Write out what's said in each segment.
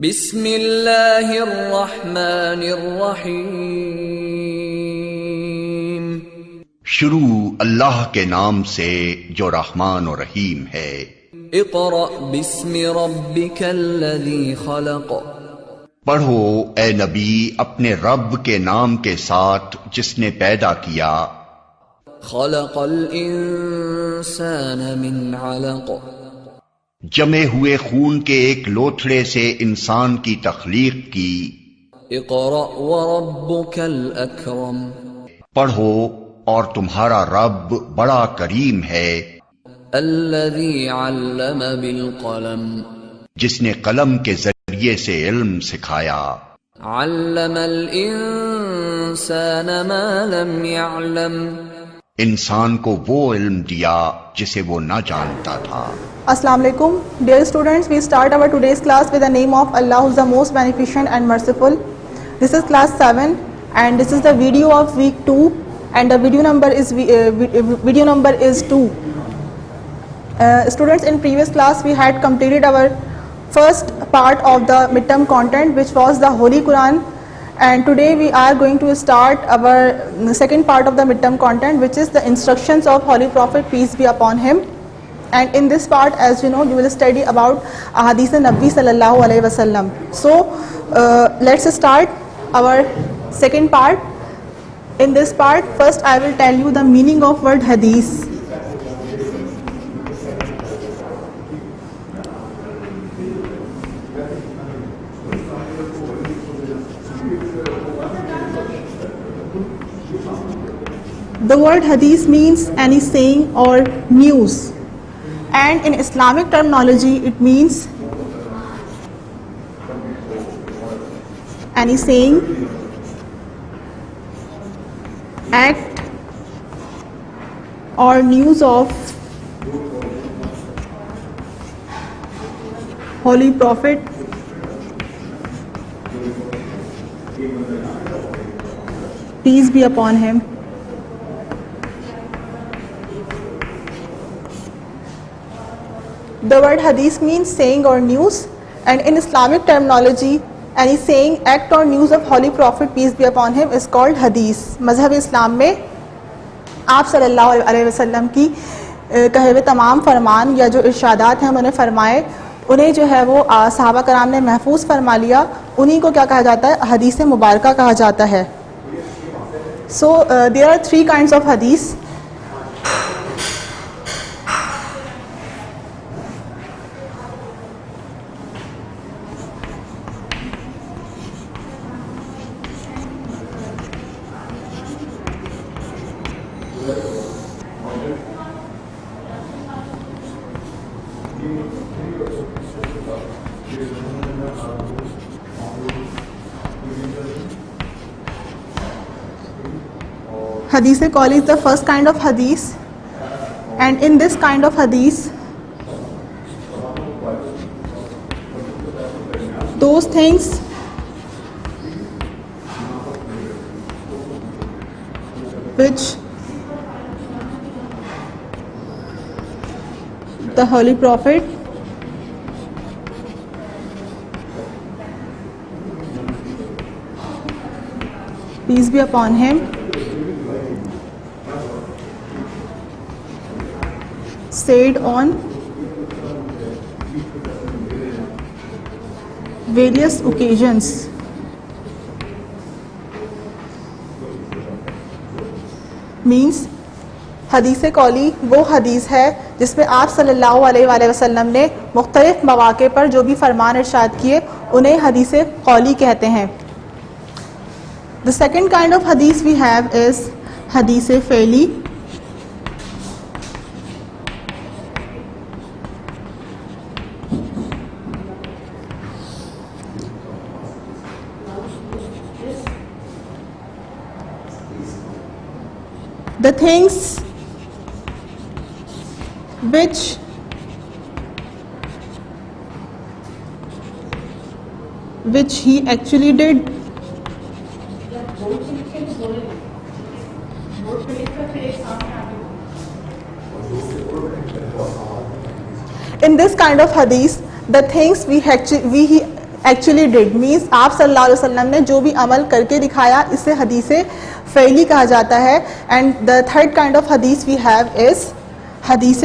बिस्मिल्लाहिर्रहमानिर्रहीम। शुरू अल्लाह के नाम से जो रहमान और रहीम है। इक़रा बिस्मि रब्बिकल्लज़ी खलक़। पढ़ो ए नबी अपने रब के नाम के साथ जिसने पैदा किया। खलक़ल इंसान मिन अलक़। जमे हुए खून के एक लोथड़े से इंसान की तख्लीक की। इक़रा व रब्बुकल अकरम। पढ़ो और तुम्हारा रब बड़ा करीम है। अल्लज़ी अल्लम बिल क़लम। जिसने कलम के जरिए से इल्म सिखाया। अल्लमल इंसान मा लम यअलम। इंसान को वो इल्म दिया जिसे वो न जानता था। Assalamu alaikum, dear students. We start our today's class with the name of Allah, who is the most beneficent and merciful. This is class 7, and this is the video of week 2, and the video number is 2. Students, in previous class we had completed our first part of the midterm content, which was the Holy Quran, and today we are going to start our second part of the midterm content, which is the instructions of Holy Prophet, peace be upon him. And in this part, as you know, you will study about Ahadith Nabi sallallahu alaihi wasallam. So let's start our second part. In this part, first I will tell you the meaning of word hadith. The word hadith means any saying or news, and in Islamic terminology it means any saying, act or news of Holy Prophet, peace be upon him. The word hadith means saying or news, and in Islamic terminology any saying, act or news of Holy Prophet, peace be upon him, is called hadith. मज़हब इस्लाम में आप सल्लल्लाहु अलैहि वसल्लम की कहे हुए तमाम फरमान या जो इरशादात हैं उन्होंने फरमाए, उन्हें जो है वो सहाबा कराम ने महफूज फरमा लिया, उन्हीं को क्या कहा जाता है? हदीस मुबारका कहा जाता है. So there are three kinds of hadith. Hadith call is the first kind of hadith, and in this kind of hadith, those things which the Holy Prophet peace be upon him said on various occasions. Means हदीस कौली वो हदीस है जिसमें आप सल्लल्लाहु अलैहि वसल्लम ने मुख्तलिफ मौक़े पर जो भी फरमान इरशाद किए उन्हें हदीस कौली कहते हैं. The second kind of hadith we have is hadith फ़ेली. The things which he actually did. In this kind of hadith, the things we actually did means आप सल्लल्लाहु अलैहि वसल्लम ने जो भी अमल करके दिखाया इसे हदीस फ़ैली कहा जाता है. And the third kind of hadith we have is हदीस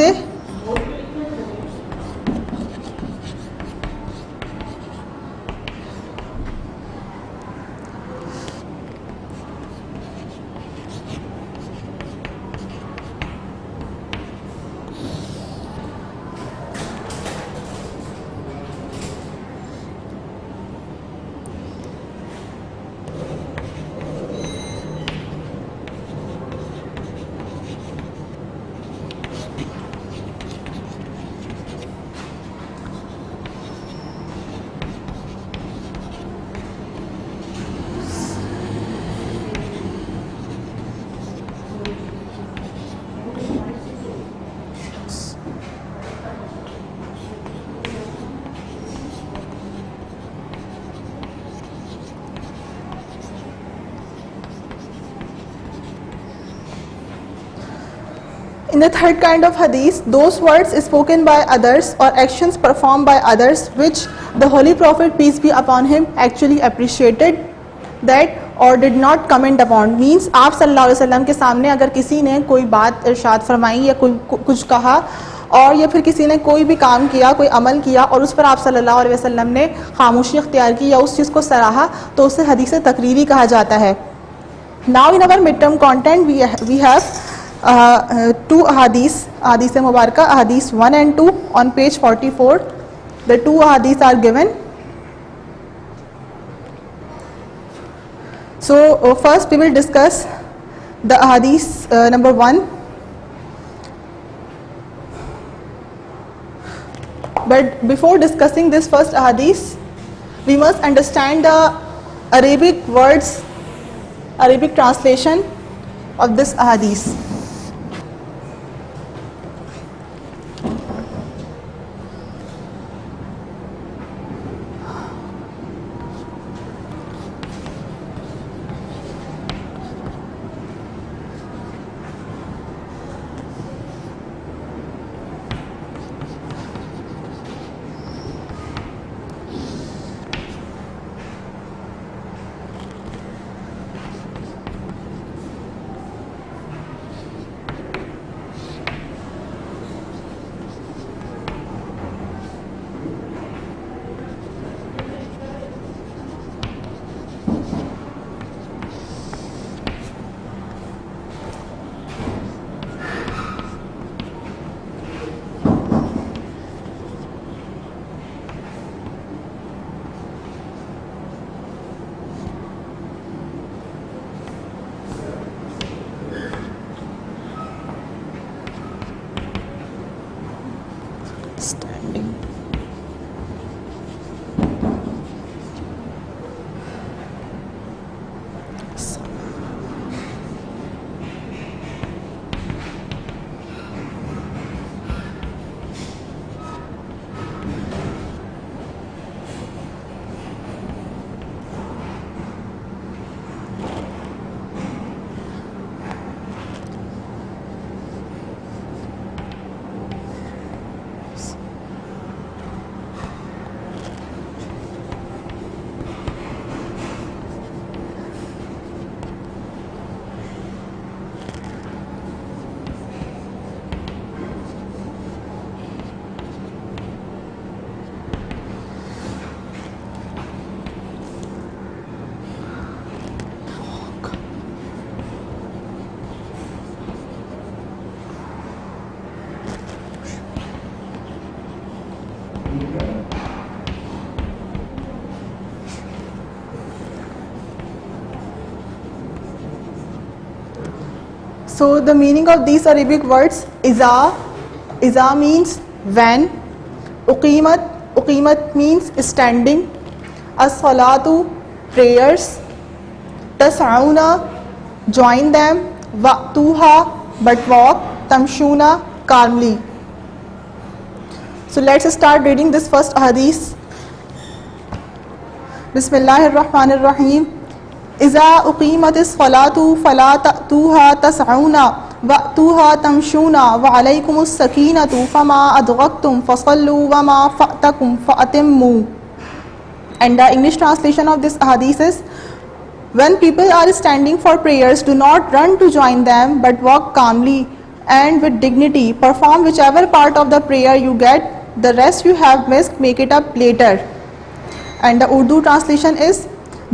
In the third kind of hadith, those words spoken by others or actions performed by others which the Holy Prophet peace be upon him actually appreciated that or did not comment upon means आप सल्लल्लाहु अलैहि वसल्लम के सामने अगर किसी ने कोई बात इरशाद फरमाई या कोई कुछ कहा और या फिर किसी ने कोई भी काम किया, कोई अमल किया और उस पर आप सल्लल्लाहु अलैहि वसल्लम ने खामोशी अख्तियार की या उस चीज़ को सराहा तो उसे हदीस तकरीरी कहा जाता है. Now in our midterm content we have two hadith mubarakah, hadith 1 and 2 on page 44. The two hadith are given. So first we will discuss the hadith number 1. But before discussing this first hadith, we must understand the Arabic words, Arabic translation of this hadith. Standing. So the meaning of these Arabic words, iza means when, uqimat means standing, as-salatu prayers, tas'auna join them, waqtuha but walk, tamshuna calmly. So let's start reading this first hadith. Bismillahirrahmanirrahim. إذا أقيمت الصلاة فلا تأتوها تسعون وأتوها تمشون وعليكم السكينة فما أدركتم فصلوا وما فأتكم فأتموا. And the English translation of this hadith is, when people are standing for prayers, do not run to join them, but walk calmly and with dignity. Perform whichever part of the prayer you get. The rest you have missed, make it up later. And the Urdu translation is,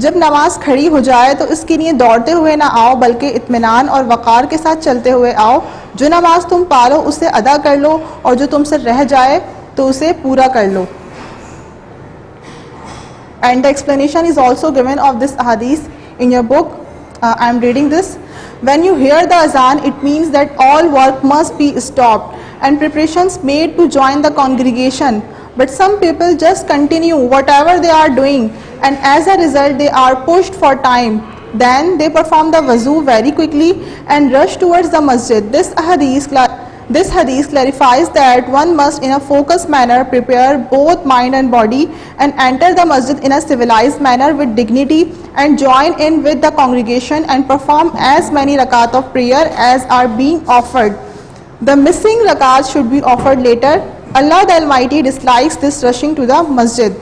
जब नमाज खड़ी हो जाए तो इसके लिए दौड़ते हुए ना आओ, बल्कि इत्मीनान और वक़ार के साथ चलते हुए आओ। जो नमाज तुम पालो उसे अदा कर लो, और जो तुमसे रह जाए तो उसे पूरा कर लो। And the explanation is also given of this hadith in your book. I am reading this. When you hear the azan, it means that all work must be stopped and preparations made to join the congregation. But some people just continue whatever they are doing, and as a result they are pushed for time. Then they perform the wuzu very quickly and rush towards the masjid. This hadith clarifies that one must in a focused manner prepare both mind and body and enter the masjid in a civilized manner with dignity and join in with the congregation and perform as many rakat of prayer as are being offered. The missing rakat should be offered later. Allah the Almighty dislikes this rushing to the masjid.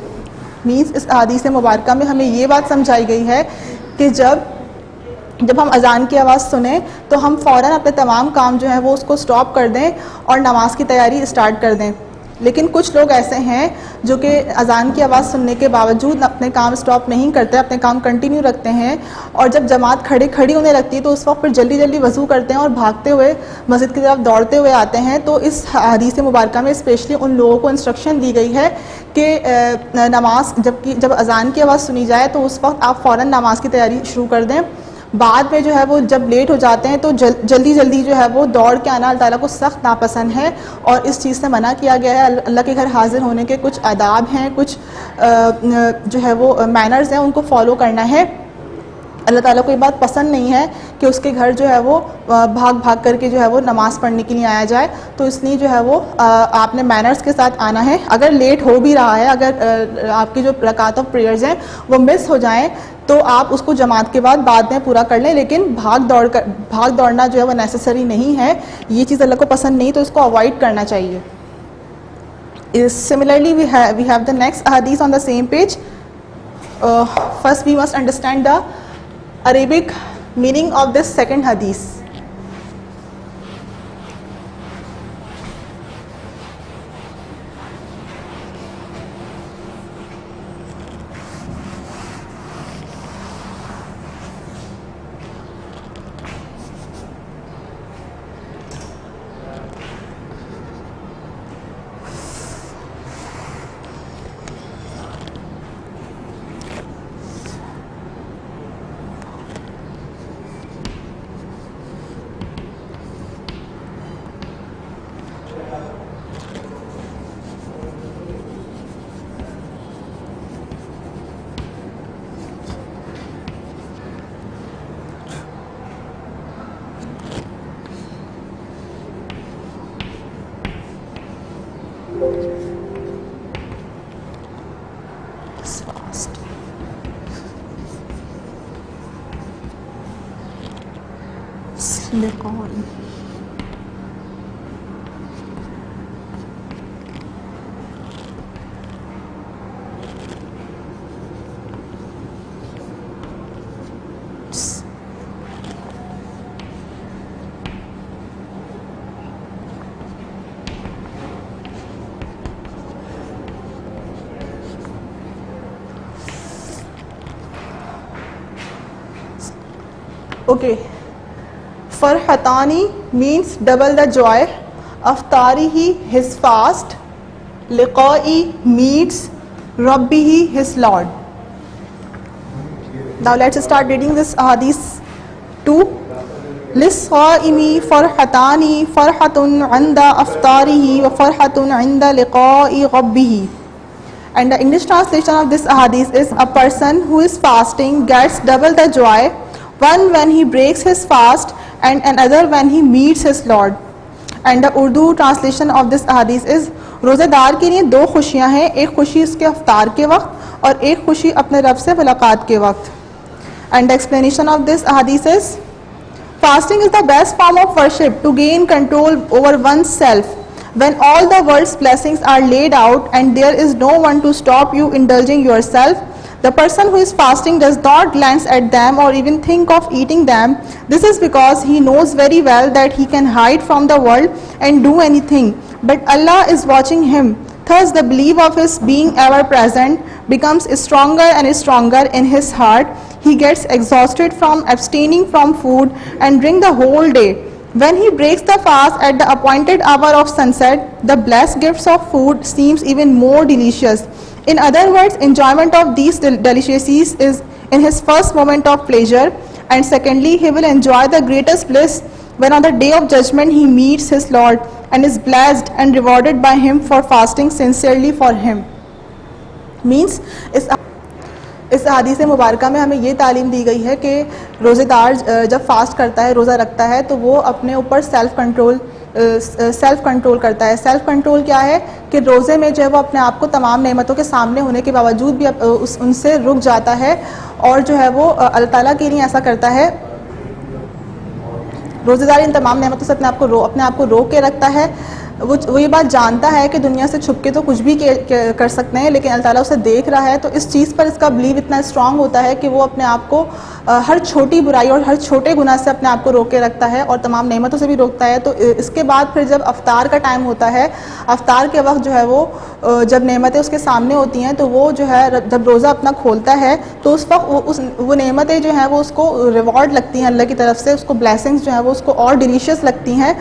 Means इस हदीस मुबारका में हमें ये बात समझाई गई है कि जब हम अज़ान की आवाज़ सुने तो हम फ़ौरन अपने तमाम काम जो है वो उसको स्टॉप कर दें और नमाज की तैयारी स्टार्ट कर दें। लेकिन कुछ लोग ऐसे हैं जो कि अज़ान की आवाज़ सुनने के बावजूद अपने काम स्टॉप नहीं करते, अपने काम कंटिन्यू रखते हैं, और जब जमात खड़ी होने लगती है तो उस वक्त फिर जल्दी जल्दी वज़ू करते हैं और भागते हुए मस्जिद की तरफ दौड़ते हुए आते हैं। तो इस हदीस मुबारका में स्पेशली उन लोगों को इंस्ट्रक्शन दी गई है कि नमाज जब अज़ान की आवाज़ सुनी जाए तो उस वक्त आप फ़ौरन नमाज की तैयारी शुरू कर दें। बाद में जो है वो जब लेट हो जाते हैं तो जल्दी जो है वो दौड़ के आना अल्लाह ताला को सख्त नापसंद है, और इस चीज़ से मना किया गया है। अल्लाह के घर हाजिर होने के कुछ आदाब हैं, कुछ जो है वो मैनर्स हैं, उनको फॉलो करना है। अल्लाह ताला को ये बात पसंद नहीं है कि उसके घर जो है वो भाग करके जो है वो नमाज़ पढ़ने के लिए आया जाए। तो इसलिए जो है वो आपने मैनर्स के साथ आना है। अगर लेट हो भी रहा है, अगर आपकी जो रकात ऑफ प्रेयर्स हैं वो मिस हो जाएं तो आप उसको जमात के बाद में पूरा कर लें, लेकिन भाग दौड़ना जो है वो नेसेसरी नहीं है। ये चीज़ अल्लाह को पसंद नहीं, तो इसको अवॉइड करना चाहिए। Similarly, we have the next hadith on the same page. First we must understand the Arabic meaning of this second hadith. Silicon. Okay. Farhatani means double the joy. Aftarihi his fast. Liqa'i meets Rabbihi his Lord. Now let's start reading this hadith too. Lis-sa'imi farhatani, farhatun 'inda aftarihi wa farhatun 'inda liqa'i Rabbihi. And the English translation of this hadith is, a person who is fasting gets double the joy, one when he breaks his fast and another when he meets his Lord. And the Urdu translation of this hadith is, रोज़ेदार के लिए दो खुशियाँ हैं, एक खुशी उसके अफ्तार के वक्त और एक खुशी अपने रब से मुलाकात के वक्त। And the explanation of this hadith is, fasting is the best form of worship to gain control over oneself. When all the world's blessings are laid out and there is no one to stop you indulging yourself, the person who is fasting does not glance at them or even think of eating them. This is because he knows very well that he can hide from the world and do anything, but Allah is watching him. Thus, the belief of his being ever present becomes stronger and stronger in his heart. He gets exhausted from abstaining from food and drink the whole day. When he breaks the fast at the appointed hour of sunset, the blessed gifts of food seems even more delicious. In other words, enjoyment of these delicacies is in his first moment of pleasure, and secondly, he will enjoy the greatest bliss when on the day of judgment he meets his Lord and is blessed and rewarded by him for fasting sincerely for him. Means इस हदीस मुबारका में हमें ये तालीम दी गई है कि रोज़ेदार जब फास्ट करता है, रोज़ा रखता है, तो वो अपने ऊपर सेल्फ़ कंट्रोल करता है. सेल्फ़ कंट्रोल क्या है कि रोज़े में जो है वो अपने आप को तमाम नेमतों के सामने होने के बावजूद भी उनसे रुक जाता है और जो है वो अल्लाह ताला के लिए ऐसा करता है. रोज़ेदार इन तमाम नेमतों से अपने आप को रोक के रखता है. वो ये बात जानता है कि दुनिया से छुप के तो कुछ भी कर सकते हैं, लेकिन अल्लाह ताला उसे देख रहा है. तो इस चीज़ पर इसका बिलीव इतना स्ट्रांग होता है कि वो अपने आप को हर छोटी बुराई और हर छोटे गुनाह से अपने आप को रोक के रखता है और तमाम नेमतों से भी रोकता है. तो इसके बाद फिर जब अफ्तार का टाइम होता है, अफ्तार के वक्त जो है वो जब नेमतें उसके सामने होती हैं, तो वो जो है जब रोज़ा अपना खोलता है तो उस वक्त वो नेमतें जो हैं वो उसको रिवॉर्ड लगती हैं अल्लाह की तरफ से, उसको ब्लेसिंग्स जो है वो उसको और डिलीशियस लगती हैं.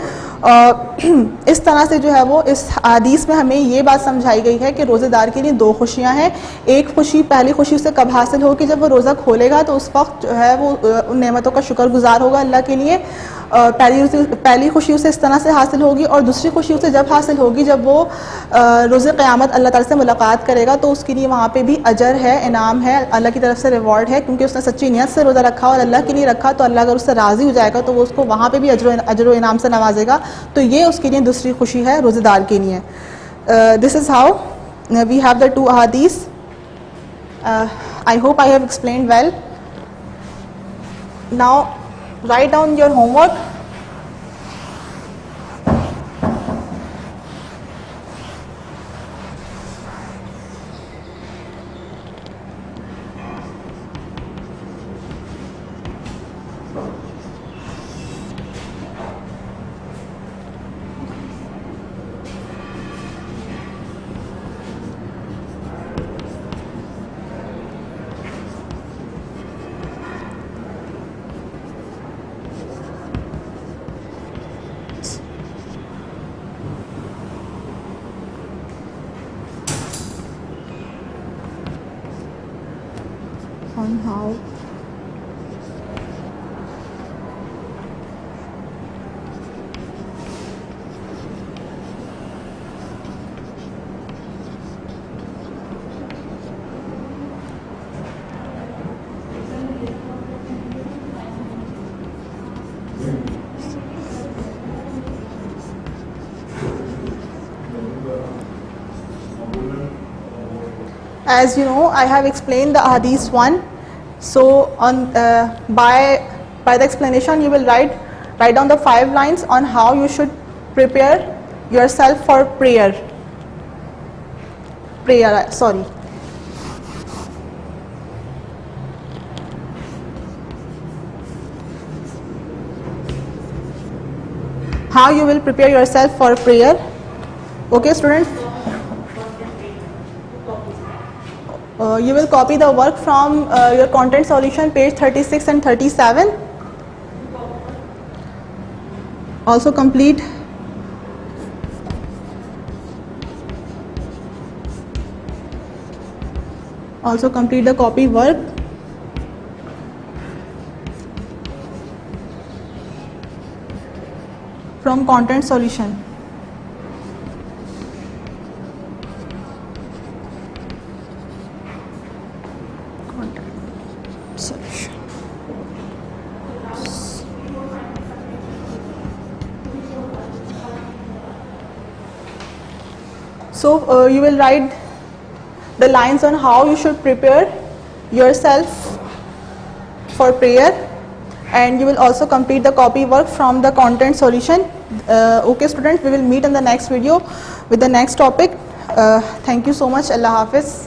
इस तरह से जो है वो इस हदीस में हमें ये बात समझाई गई है कि रोज़ेदार के लिए दो खुशियां हैं. एक खुशी, पहली खुशी उसे कब हासिल होगी, जब वो रोज़ा खोलेगा तो उस वक्त जो है वो उन नेमतों का शुक्रगुजार होगा अल्लाह के लिए. पहली खुशी उसे इस तरह से हासिल होगी, और दूसरी खुशी उसे जब हासिल होगी जब वो रोज़े क़यामत अल्लाह ताला से मुलाकात करेगा, तो उसके लिए वहाँ पे भी अजर है, इनाम है, अल्लाह की तरफ से रिवॉर्ड है, क्योंकि उसने सच्ची नियत से रोज़ा रखा और अल्लाह के लिए रखा. तो अल्लाह अगर उससे राज़ी हो जाएगा तो वो उसको वहाँ पे भी अजर व इनाम से नवाजेगा. तो ये उसके लिए दूसरी खुशी है रोज़ेदार के लिए. This is how we have the two अहादीस. I hope I have explained well. Now write down your homework. On how as you know, I have explained the hadith 1. So on by the explanation you will write down the 5 lines on how you should prepare yourself for prayer. How you will prepare yourself for prayer. Okay, students? You will copy the work from your content solution page 36 and 37. Also complete the copy work. From content solution. So you will write the lines on how you should prepare yourself for prayer, and you will also complete the copy work from the content solution. Okay students, we will meet in the next video with the next topic. Thank you so much. Allah Hafiz.